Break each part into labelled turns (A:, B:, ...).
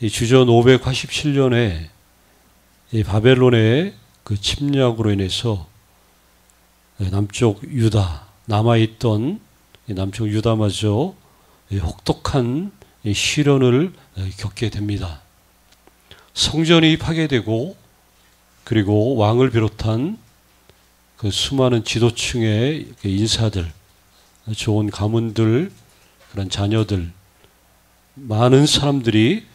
A: 이 주전 587년에 이 바벨론의 그 침략으로 인해서 남쪽 유다, 남아있던 남쪽 유다마저 혹독한 시련을 겪게 됩니다. 성전이 파괴되고, 그리고 왕을 비롯한 그 수많은 지도층의 인사들, 좋은 가문들, 그런 자녀들, 많은 사람들이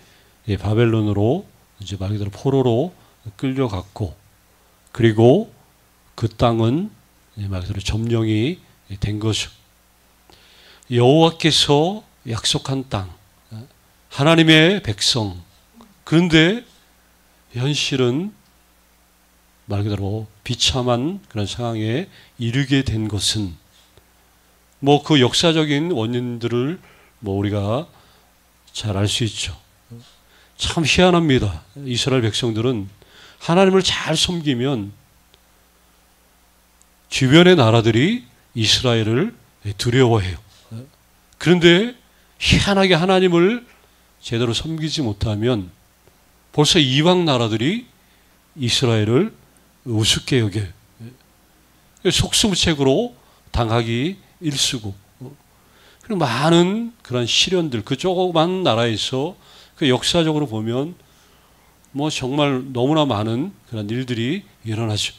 A: 바벨론으로 이제 말 그대로 포로로 끌려갔고, 그리고 그 땅은 말 그대로 점령이 된 거죠. 여호와께서 약속한 땅, 하나님의 백성. 그런데 현실은 말 그대로 비참한 그런 상황에 이르게 된 것은 뭐 그 역사적인 원인들을 뭐 우리가 잘 알 수 있죠. 참 희한합니다. 이스라엘 백성들은 하나님을 잘 섬기면 주변의 나라들이 이스라엘을 두려워해요. 그런데 희한하게 하나님을 제대로 섬기지 못하면 벌써 이방 나라들이 이스라엘을 우습게 여겨요. 속수무책으로 당하기 일쑤고, 그리고 많은 그런 시련들, 그 조그만 나라에서 그 역사적으로 보면 뭐 정말 너무나 많은 그런 일들이 일어나죠.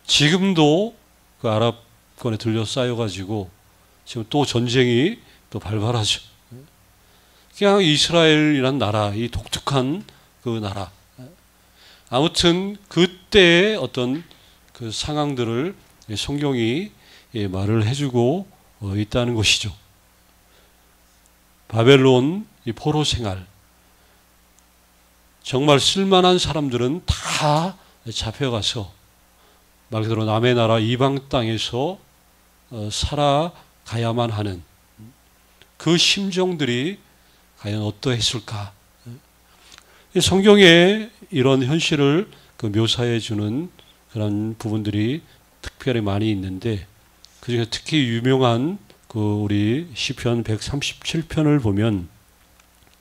A: 지금도 그 아랍권에 둘러싸여가지고 지금 또 전쟁이 또 발발하죠. 그냥 이스라엘이란 나라, 이 독특한 그 나라. 아무튼 그때의 어떤 그 상황들을 성경이 말을 해주고 있다는 것이죠. 바벨론 이 포로 생활, 정말 쓸만한 사람들은 다 잡혀가서 말 그대로 남의 나라 이방 땅에서 살아가야만 하는 그 심정들이 과연 어떠했을까? 성경에 이런 현실을 그 묘사해 주는 그런 부분들이 특별히 많이 있는데, 그중에 특히 유명한 그 우리 시편 137편을 보면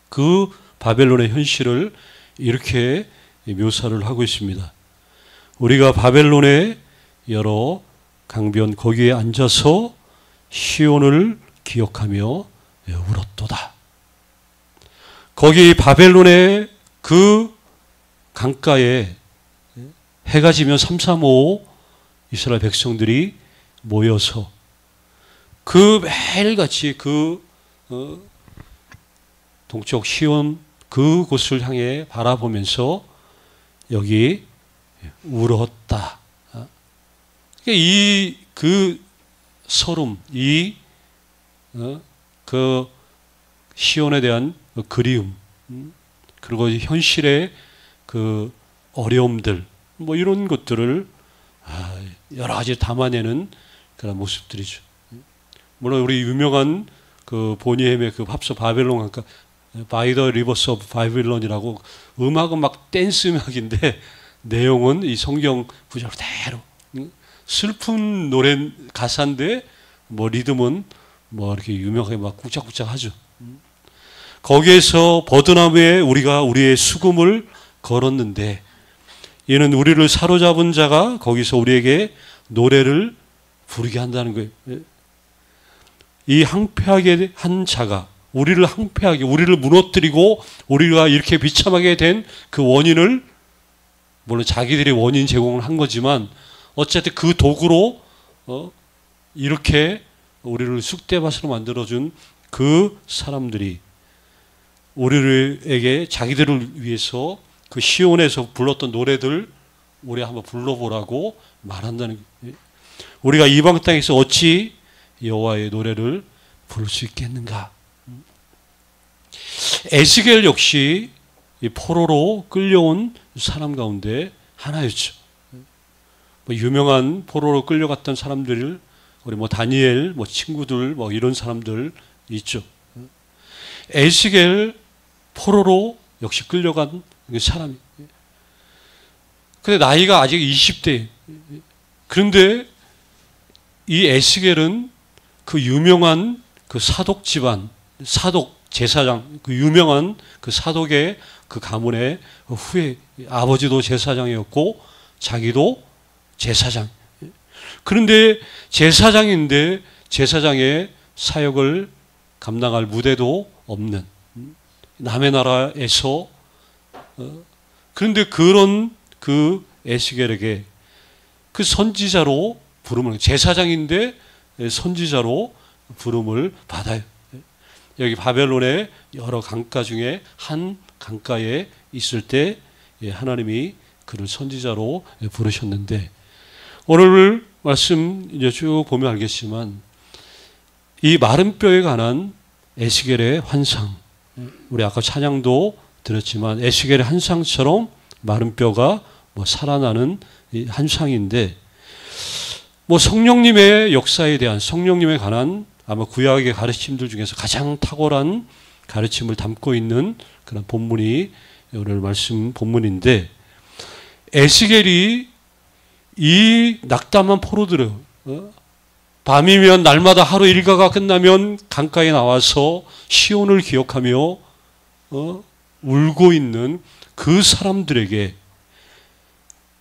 A: 그 바벨론의 현실을 이렇게 묘사를 하고 있습니다. 우리가 바벨론의 여러 강변 거기에 앉아서 시온을 기억하며 울었도다. 거기 바벨론의 그 강가에 해가 지면 335 이스라엘 백성들이 모여서 그 매일같이 그 동쪽 시온 그곳을 향해 바라보면서 여기 울었다. 이 그 서름, 이 그 시온에 대한 그리움, 그리고 현실의 그 어려움들, 뭐 이런 것들을 여러 가지 담아내는 그런 모습들이죠. 물론 우리 유명한 그 보니엠의 그 합서 바벨론 강가, 바이 더 리버스 오브 바빌론이라고, 음악은 막 댄스 음악인데 내용은 이 성경 구절 그대로 슬픈 노래 가사인데 뭐 리듬은 뭐 이렇게 유명하게 막 꾹짝꾹짝 하죠. 거기에서 버드나무에 우리가 우리의 수금을 걸었는데 이는 우리를 사로잡은 자가 거기서 우리에게 노래를 부르게 한다는 거예요. 이 항폐하게 한 자가 우리를 항폐하게, 우리를 무너뜨리고 우리가 이렇게 비참하게 된 그 원인을, 물론 자기들이 원인 제공을 한 거지만 어쨌든 그 도구로 이렇게 우리를 쑥대밭으로 만들어준 그 사람들이 우리에게 자기들을 위해서 그 시온에서 불렀던 노래들 우리 한번 불러보라고 말한다는 거예요. 우리가 이방 땅에서 어찌 여호와의 노래를 부를 수 있겠는가? 에스겔 역시 이 포로로 끌려온 사람 가운데 하나였죠. 유명한 포로로 끌려갔던 사람들, 우리 뭐 다니엘, 뭐 친구들, 뭐 이런 사람들 있죠. 에스겔 포로로 역시 끌려간 사람이. 근데 나이가 아직 20대. 그런데 이 에스겔은 그 유명한 그 사독 집안, 사독 제사장, 그 유명한 그 사독의 그 가문의 후에 아버지도 제사장이었고 자기도 제사장. 그런데 제사장인데 제사장의 사역을 감당할 무대도 없는 남의 나라에서 그런데 그런 그 에스겔에게 그 선지자로 부름을 제사장인데 선지자로 부름을 받아요. 여기 바벨론의 여러 강가 중에 한 강가에 있을 때 하나님이 그를 선지자로 부르셨는데 오늘 말씀 이제 쭉 보면 알겠지만 이 마른 뼈에 관한 에스겔의 환상, 우리 아까 찬양도 들었지만 에스겔의 환상처럼 마른 뼈가 살아나는 환상인데 성령님의 역사에 대한 성령님에 관한 아마 구약의 가르침들 중에서 가장 탁월한 가르침을 담고 있는 그런 본문이 오늘 말씀 본문인데 에스겔이 이 낙담한 포로들을 밤이면 날마다 하루 일과가 끝나면 강가에 나와서 시온을 기억하며 울고 있는 그 사람들에게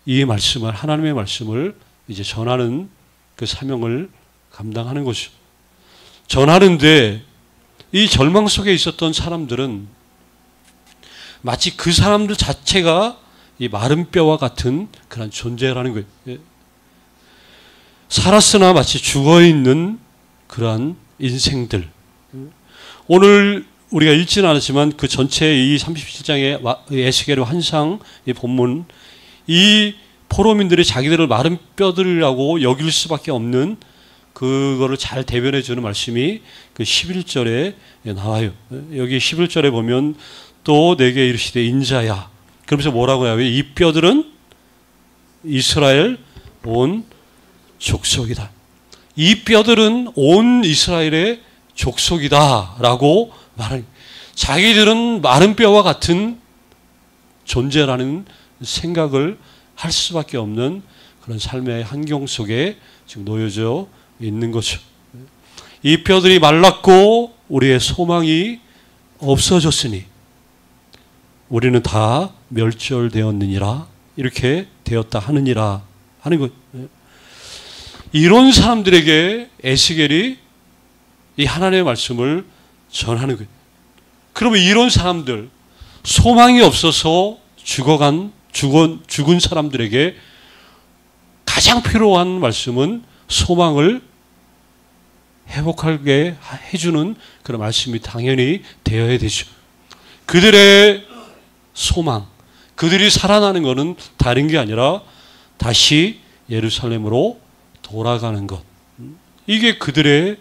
A: 이 말씀을 하나님의 말씀을 이제 전하는 그 사명을 감당하는 것이죠. 전하는데 이 절망 속에 있었던 사람들은 마치 그 사람들 자체가 이 마른 뼈와 같은 그런 존재라는 거예요. 살았으나 마치 죽어있는 그러한 인생들. 오늘 우리가 읽지는 않았지만 그 전체 이 37장의 에스겔의 환상 이 본문 이 포로민들이 자기들을 마른 뼈들이라고 여길 수밖에 없는 그거를 잘 대변해 주는 말씀이 그 11절에 나와요. 여기 11절에 보면 또 내게 이르시되 인자야. 그러면서 뭐라고 해요? 이 뼈들은 이스라엘 온 족속이다. 이 뼈들은 온 이스라엘의 족속이다라고 말하는 자기들은 마른 뼈와 같은 존재라는 생각을 할 수밖에 없는 그런 삶의 환경 속에 지금 놓여져 있는 거죠. 이 뼈들이 말랐고 우리의 소망이 없어졌으니 우리는 다 멸절되었느니라 이렇게 되었다 하느니라 하는 것. 이런 사람들에게 에스겔이 이 하나님의 말씀을 전하는 거예요. 그러면 이런 사람들 소망이 없어서 죽은 사람들에게 가장 필요한 말씀은 소망을 회복하게 해주는 그런 말씀이 당연히 되어야 되죠. 그들의 소망, 그들이 살아나는 것은 다른 게 아니라 다시 예루살렘으로 돌아가는 것. 이게 그들의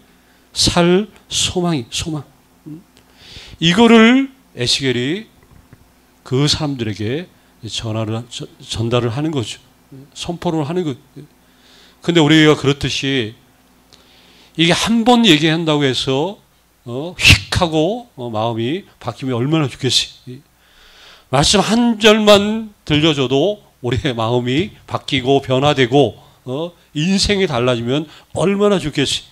A: 살 소망. 이거를 에스겔이 그 사람들에게 전달을 하는 거죠. 선포를 하는 것. 근데 우리가 그렇듯이 이게 한 번 얘기한다고 해서 휙 하고 마음이 바뀌면 얼마나 좋겠어요. 말씀 한 절만 들려줘도 우리의 마음이 바뀌고 변화되고 인생이 달라지면 얼마나 좋겠어요.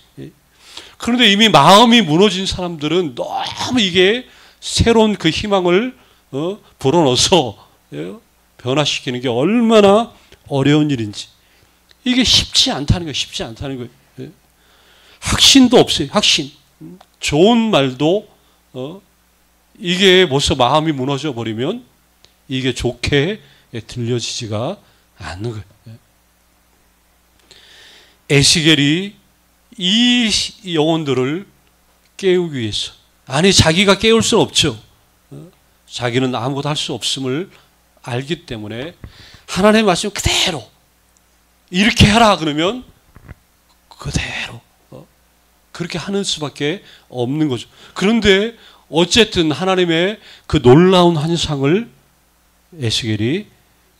A: 그런데 이미 마음이 무너진 사람들은 너무 이게 새로운 그 희망을 불어넣어서 변화시키는 게 얼마나 어려운 일인지. 이게 쉽지 않다는 거예요. 쉽지 않다는 거예요. 확신도 없어요. 확신. 좋은 말도 이게 벌써 마음이 무너져 버리면 이게 좋게 들려지지가 않는 거예요. 에스겔이 이 영혼들을 깨우기 위해서 아니 자기가 깨울 수는 없죠. 자기는 아무것도 할 수 없음을 알기 때문에 하나님의 말씀 그대로 이렇게 하라 그러면 그대로 그렇게 하는 수밖에 없는 거죠. 그런데 어쨌든 하나님의 그 놀라운 환상을 에스겔이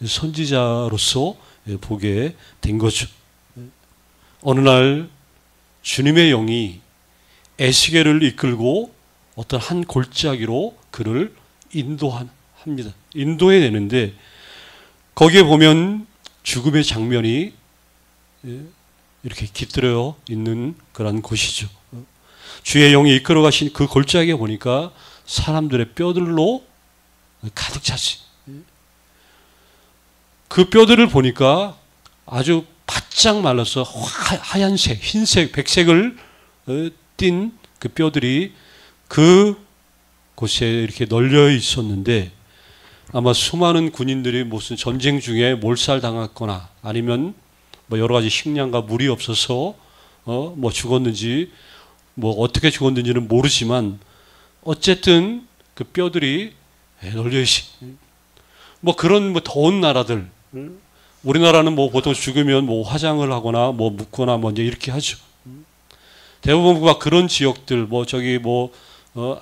A: 선지자로서 보게 된 거죠. 어느 날 주님의 영이 에스겔을 이끌고 어떤 한 골짜기로 그를 인도합니다. 인도해야 되는데 거기에 보면 죽음의 장면이 이렇게 깃들어 있는 그런 곳이죠. 주의 영이 이끌어 가신 그 골짜기에 보니까 사람들의 뼈들로 가득 찼어요. 그 뼈들을 보니까 아주 바짝 말라서 하얀색, 흰색, 백색을 띤 그 뼈들이 그 곳에 이렇게 널려 있었는데, 아마 수많은 군인들이 무슨 전쟁 중에 몰살당했거나 아니면 뭐 여러 가지 식량과 물이 없어서 뭐 죽었는지 뭐 어떻게 죽었는지는 모르지만 어쨌든 그 뼈들이 널려 있어. 뭐 그런 뭐 더운 나라들, 우리나라는 뭐 보통 죽으면 뭐 화장을 하거나 뭐 묻거나 뭐 이제 이렇게 하죠. 대부분 막 그런 지역들, 뭐 저기 뭐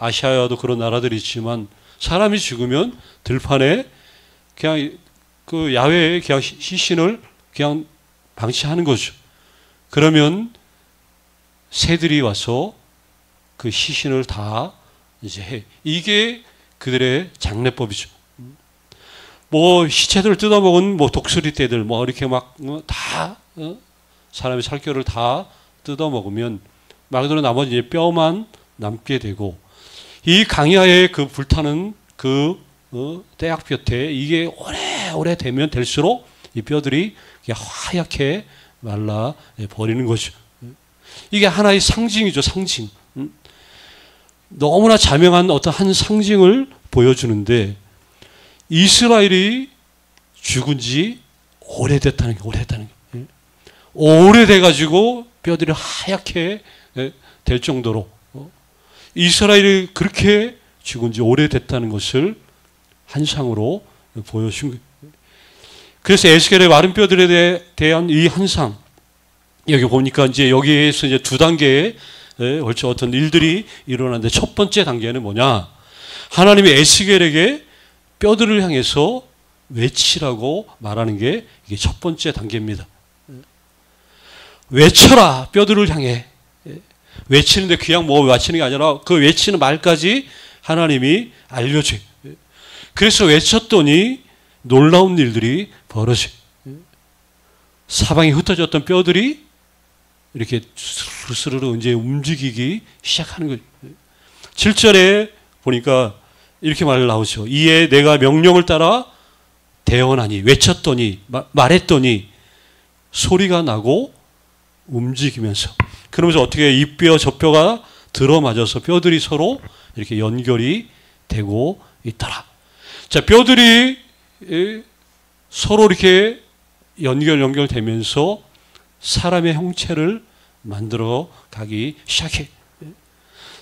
A: 아시아에도 그런 나라들이 있지만 사람이 죽으면 들판에 그냥 그 야외에 그냥 시신을 그냥 방치하는 거죠. 그러면 새들이 와서 그 시신을 다 이제 해. 이게 그들의 장례법이죠. 뭐 시체들을 뜯어먹은 뭐 독수리 떼들 뭐 이렇게 막 다 사람의 살결을 다 뜯어먹으면 말 그대로 나머지 이제 뼈만 남게 되고, 이 강야에 그 불타는 그 떼약볕에 이게 오래 되면 될수록 이 뼈들이 하얗게 말라 버리는 거죠. 이게 하나의 상징이죠, 상징. 너무나 자명한 어떤 한 상징을 보여주는데, 이스라엘이 죽은 지 오래됐다는 게, 오래돼가지고 뼈들이 하얗게 될 정도로 이스라엘이 그렇게 죽은 지 오래됐다는 것을 한상으로 보여준 거예요. 그래서 에스겔의 마른 뼈들에 대한 이 한상, 여기 보니까 이제 여기에서 이제 두 단계의 벌써 어떤 일들이 일어났는데, 첫 번째 단계는 뭐냐? 하나님이 에스겔에게 뼈들을 향해서 외치라고 말하는 게 이게 첫 번째 단계입니다. 외쳐라, 뼈들을 향해. 외치는데 그냥 뭐 외치는 게 아니라 그 외치는 말까지 하나님이 알려줘요. 그래서 외쳤더니 놀라운 일들이 벌어져요. 사방에 흩어졌던 뼈들이 이렇게 스르르 이제 움직이기 시작하는 거죠. 7절에 보니까 이렇게 말 나오죠. 이에 내가 명령을 따라 대언하니, 외쳤더니, 말했더니 소리가 나고 움직이면서, 그러면서 어떻게 이 뼈 저 뼈가 들어맞아서 뼈들이 서로 이렇게 연결이 되고 있더라. 자, 뼈들이 서로 이렇게 연결되면서 사람의 형체를 만들어 가기 시작해.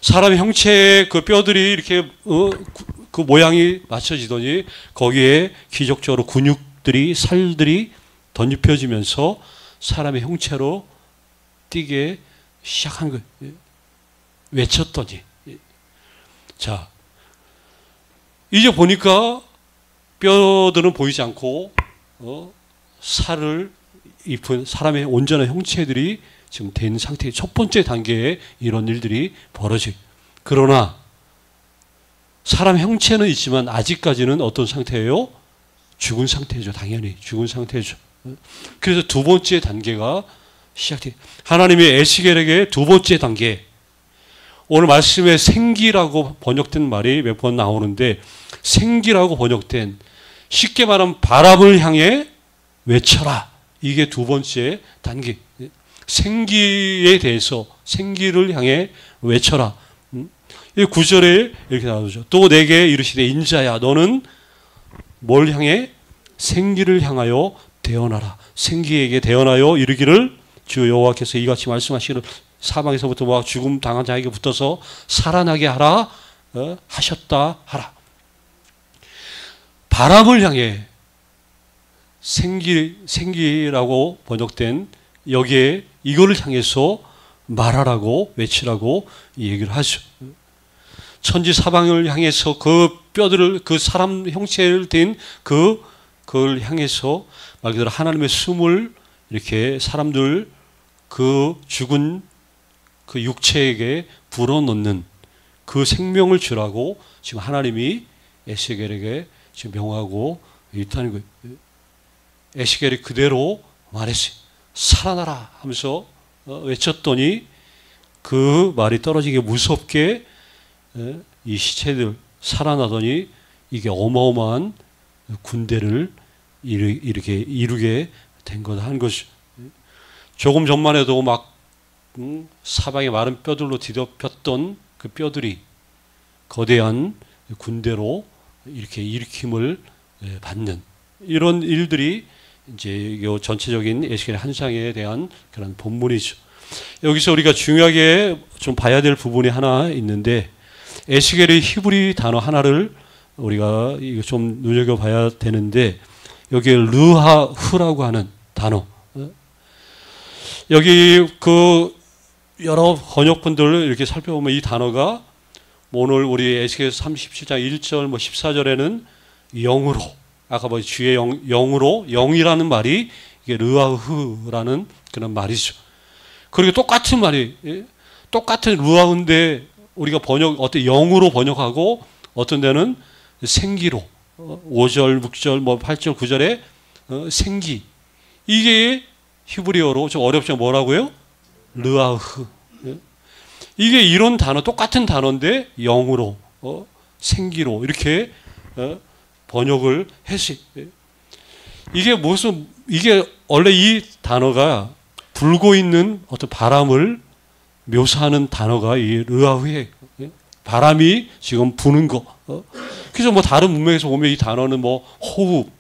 A: 사람의 형체의 그 뼈들이 이렇게 그 모양이 맞춰지더니 거기에 기적적으로 근육들이, 살들이 덧입혀지면서 사람의 형체로 뛰게 시작한 거예요. 외쳤더니. 자, 이제 보니까 뼈들은 보이지 않고 살을 입은 사람의 온전한 형체들이 지금 된 상태의 첫 번째 단계에 이런 일들이 벌어져요. 그러나 사람 형체는 있지만 아직까지는 어떤 상태예요? 죽은 상태죠. 당연히 죽은 상태죠. 그래서 두 번째 단계가 시작돼요. 하나님이 에스겔에게 두 번째 단계, 오늘 말씀에 생기라고 번역된 말이 몇 번 나오는데, 생기라고 번역된, 쉽게 말하면 바람을 향해 외쳐라, 이게 두 번째 단계. 생기에 대해서, 생기를 향해 외쳐라. 이 9절에 이렇게 나오죠. 또 내게 이르시되 인자야, 너는 뭘 향해? 생기를 향하여 대언하라. 생기에게 대언하여 이르기를 주 여호와께서 이같이 말씀하시기를 사방에서부터 뭐 죽음 당한 자에게 붙어서 살아나게 하라 하셨다 하라. 바람을 향해 생기라고 번역된 여기에 이거를 향해서 말하라고, 외치라고 얘기를 하죠. 천지 사방을 향해서 그 뼈들을, 그 사람 형체를 띤 그걸 향해서 말 그대로 하나님의 숨을 이렇게 사람들 그 죽은 그 육체에게 불어넣는 그 생명을 주라고 지금 하나님이 에스겔에게 지금 명하고 있다는 거예요. 에스겔이 그대로 말했어요. 살아나라 하면서 외쳤더니 그 말이 떨어지게 무섭게 이 시체들 살아나더니 이게 어마어마한 군대를 이렇게 이루게 된 거다 하는 것이. 조금 전만 해도 막 사방에 마른 뼈들로 뒤덮였던 그 뼈들이 거대한 군대로 이렇게 일으킴을 받는 이런 일들이 이제 이 전체적인 에스겔의 환상에 대한 그런 본문이죠. 여기서 우리가 중요하게 좀 봐야 될 부분이 하나 있는데, 에스겔의 히브리 단어 하나를 우리가 이거 좀 눈여겨봐야 되는데, 여기에 르하흐라고 하는 단어. 여기 그 여러 번역본들을 이렇게 살펴보면 이 단어가 오늘 우리 에스겔 37장 1절 14절에는 영으로, 아까 뭐 주의 영으로, 영이라는 말이 이게 르하흐라는 그런 말이죠. 그리고 똑같은 말이, 똑같은 르하흐인데 우리가 어떤 영으로 번역하고 어떤 데는 생기로, 5절, 6절, 뭐 8절, 9절에 생기. 이게 히브리어로 좀 어렵죠. 뭐라고요? 르하흐. 이게 이런 단어, 똑같은 단어인데 영으로, 생기로 이렇게 번역을 했어요. 이게 원래 이 단어가 불고 있는 어떤 바람을 묘사하는 단어가 이 르하흐예요. 바람이 지금 부는 거. 그래서 뭐 다른 문맥에서 보면 이 단어는 뭐 호흡,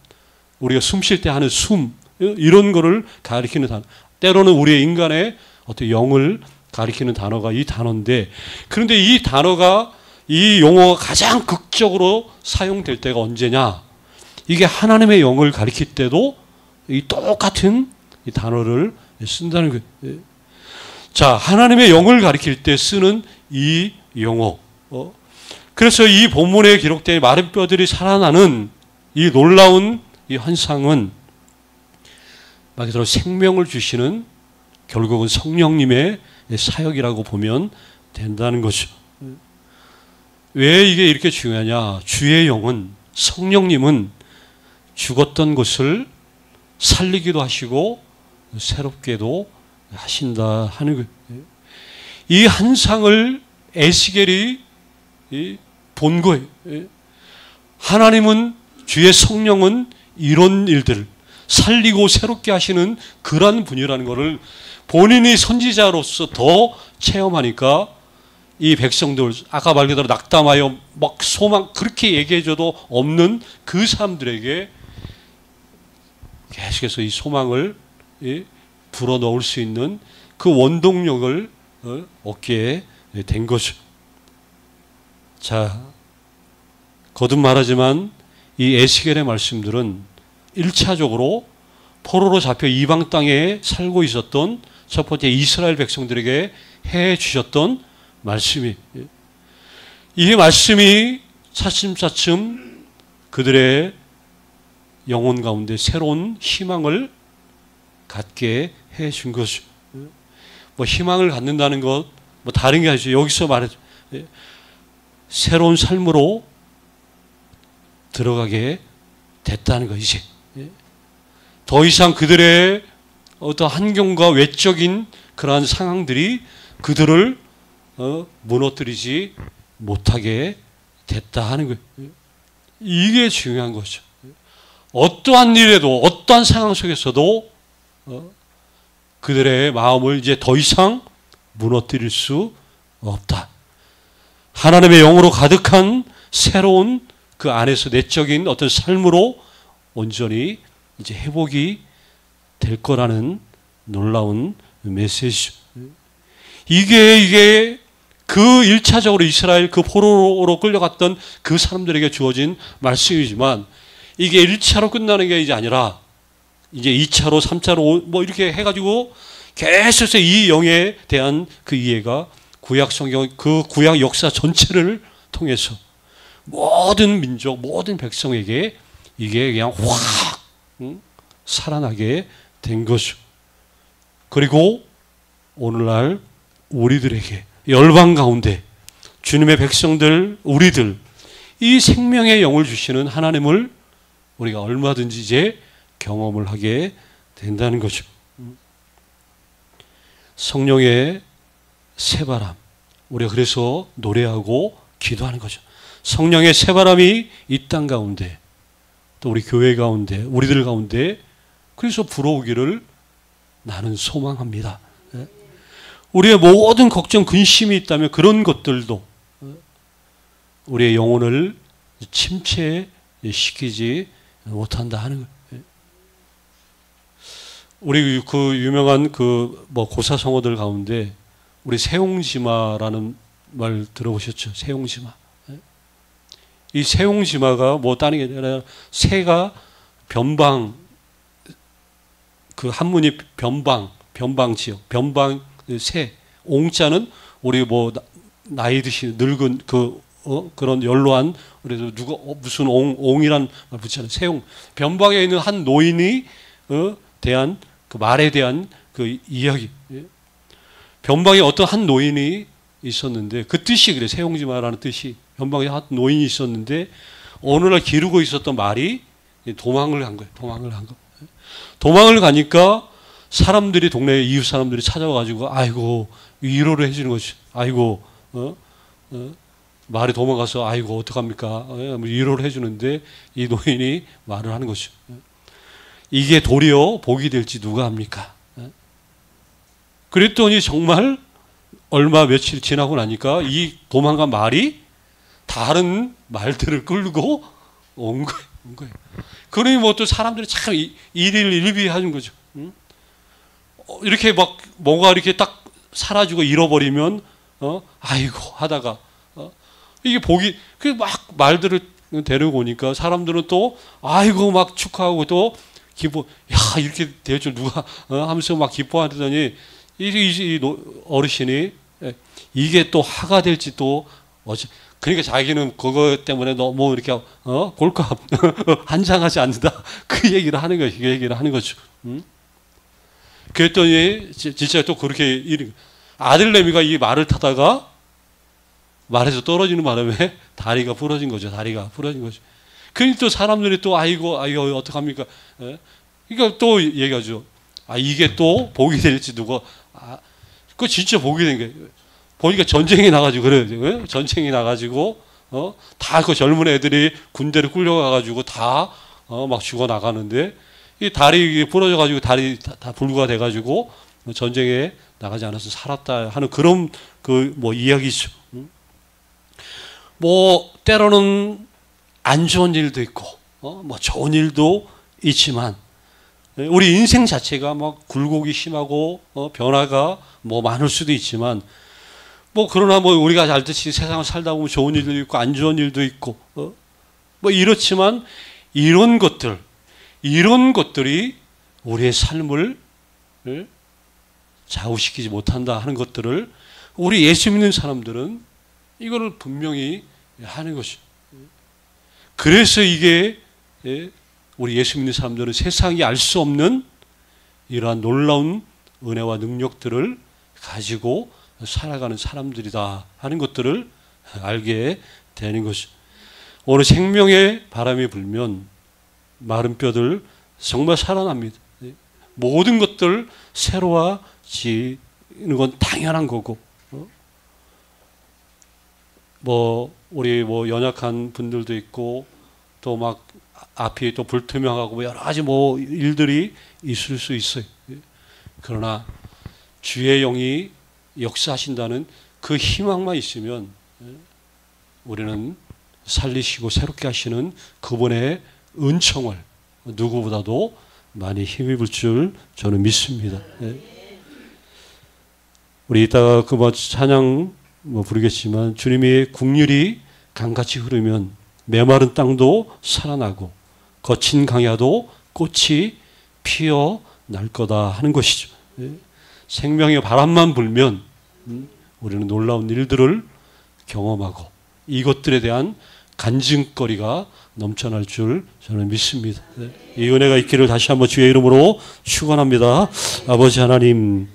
A: 우리가 숨 쉴 때 하는 숨, 이런 거를 가리키는 단어. 때로는 우리의 인간의 어떤 영을 가리키는 단어가 이 단어인데, 그런데 이 단어가, 이 용어가 가장 극적으로 사용될 때가 언제냐? 이게 하나님의 영을 가리킬 때도 이 똑같은 이 단어를 쓴다는 거예요. 자, 하나님의 영을 가리킬 때 쓰는 이 용어. 그래서 이 본문에 기록된 마른 뼈들이 살아나는 이 놀라운 이 환상은 말 그대로 생명을 주시는 결국은 성령님의 사역이라고 보면 된다는 것이죠. 왜 이게 이렇게 중요하냐? 주의 영은, 성령님은 죽었던 것을 살리기도 하시고 새롭게도 하신다 하는 거예요. 이 환상을 에스겔이 본 거예요. 하나님은, 주의 성령은 이런 일들 살리고 새롭게 하시는 그러한 분이라는 것을 본인이 선지자로서 더 체험하니까 이 백성들, 아까 말 그대로 낙담하여 막 소망 그렇게 얘기해줘도 없는 그 사람들에게 계속해서 이 소망을 불어넣을 수 있는 그 원동력을 얻게 된 거죠. 자, 거듭 말하지만 이 에스겔의 말씀들은 1차적으로 포로로 잡혀 이방 땅에 살고 있었던 첫 번째 이스라엘 백성들에게 해 주셨던 말씀이, 이 말씀이 차츰차츰 그들의 영혼 가운데 새로운 희망을 갖게 해 준 것이죠. 뭐 희망을 갖는다는 것, 뭐 다른 게 아니죠. 여기서 말해 새로운 삶으로 들어가게 됐다는 거. 이제 더 이상 그들의 어떤 환경과 외적인 그러한 상황들이 그들을 무너뜨리지 못하게 됐다 하는 거예요. 이게 중요한 거죠. 어떠한 일에도, 어떠한 상황 속에서도 그들의 마음을 이제 더 이상 무너뜨릴 수 없다. 하나님의 영으로 가득한 새로운 그 안에서 내적인 어떤 삶으로 온전히 이제 회복이 될 거라는 놀라운 메시지. 이게 그 1차적으로 이스라엘 그 포로로 끌려갔던 그 사람들에게 주어진 말씀이지만, 이게 1차로 끝나는 게 이제 아니라 이제 2차로 3차로 뭐 이렇게 해가지고 계속해서 이 영에 대한 그 이해가 구약 성경, 그 구약 역사 전체를 통해서 모든 민족, 모든 백성에게 이게 그냥 확 살아나게 된 거죠. 그리고 오늘날 우리들에게 열방 가운데 주님의 백성들, 우리들, 이 생명의 영을 주시는 하나님을 우리가 얼마든지 이제 경험을 하게 된다는 거죠. 성령의 새바람, 우리가 그래서 노래하고 기도하는 거죠. 성령의 새바람이 이 땅 가운데, 또 우리 교회 가운데, 우리들 가운데 그래서 불어오기를 나는 소망합니다. 우리의 모든 걱정, 근심이 있다면 그런 것들도 우리의 영혼을 침체시키지 못한다 하는 거예요. 우리 그 유명한 그 뭐 고사성어들 가운데 우리 세옹지마라는 말 들어보셨죠? 세옹지마. 이 세옹지마가 뭐 다른 게 아니라 새가 변방, 그 한문이 변방지요. 변방 새. 옹자는 우리 뭐 나이 드신 늙은 그런 연로한 그래서 누가 무슨 옹이란 말 붙이잖아요. 세옹. 변방에 있는 한 노인이 대한 그 말에 대한 그 이야기. 변방에 어떤 한 노인이 있었는데 그 뜻이 그래. 세옹지마라는 뜻이 변방에 한 노인이 있었는데 어느 날 기르고 있었던 말이 도망을 간 거예요. 도망을 가니까 사람들이 동네 이웃 사람들이 찾아와가지고 아이고 위로를 해주는 거지. 아이고 말이 도망가서 아이고 어떡합니까? 위로를 해주는데 이 노인이 말을 하는 거죠. 이게 도리어 복이 될지 누가 합니까? 그랬더니 정말 얼마 며칠 지나고 나니까 이 도망간 말이 다른 말들을 끌고 온 거예요. 그러니 뭐 또 사람들이 참 일일일비하는 거죠. 이렇게 막 뭔가 이렇게 딱 사라지고 잃어버리면 아이고 하다가 이게 복이 그 막 말들을 데리고 오니까 사람들은 또 아이고 막 축하하고 또 기뻐. 야 이렇게 될 줄 누가 하면서 막 기뻐하더니 이 어르신이 이게 또 화가 될지 또 그러니까 자기는 그거 때문에 너무 이렇게 골값 한장하지 않는다 그 얘기를 하는 거죠. 그 얘기를 하는 거죠. 그랬더니 진짜 또 그렇게 아들내미가 이 말을 타다가 말에서 떨어지는 바람에 다리가 부러진 거죠. 그러니까 또 사람들이 또 아이고 어떡합니까? 그러니까 또 얘기하죠. 이게 또 복이 될지 누가 그거 진짜 복이 된 거예요. 보니까 전쟁이 나가지고 그래요. 전쟁이 나가지고 다 그 젊은 애들이 군대를 끌려가가지고 다 막 죽어 나가는데 이 다리 부러져가지고 다리 다 불구가 돼가지고 전쟁에 나가지 않아서 살았다 하는 그런 그 뭐 이야기죠. 뭐 때로는 안 좋은 일도 있고 뭐 좋은 일도 있지만 우리 인생 자체가 막 굴곡이 심하고 변화가 뭐 많을 수도 있지만 뭐 그러나 뭐 우리가 알듯이 세상을 살다 보면 좋은 일도 있고 안 좋은 일도 있고 뭐 이렇지만 이런 것들이 우리의 삶을 좌우시키지 못한다 하는 것들을 우리 예수 믿는 사람들은 이거를 분명히 하는 것이죠. 그래서 이게 우리 예수 믿는 사람들은 세상이 알 수 없는 이러한 놀라운 은혜와 능력들을 가지고 살아가는 사람들이다 하는 것들을 알게 되는 것이죠. 오늘 생명의 바람이 불면 마른 뼈들 정말 살아납니다. 모든 것들 새로워지는 건 당연한 거고 뭐 우리 뭐 연약한 분들도 있고 또 막 앞이 또 불투명하고 여러 가지 뭐 일들이 있을 수 있어요. 그러나 주의 영이 역사하신다는 그 희망만 있으면 우리는 살리시고 새롭게 하시는 그분의 은총을 누구보다도 많이 힘입을 줄 저는 믿습니다. 우리 이따가 그 뭐 찬양 뭐 부르겠지만 주님의 국률이 강같이 흐르면 메마른 땅도 살아나고 거친 강야도 꽃이 피어날 거다 하는 것이죠. 생명의 바람만 불면 우리는 놀라운 일들을 경험하고 이것들에 대한 간증거리가 넘쳐날 줄 저는 믿습니다. 이 은혜가 있기를 다시 한번 주의 이름으로 축원합니다. 아버지 하나님,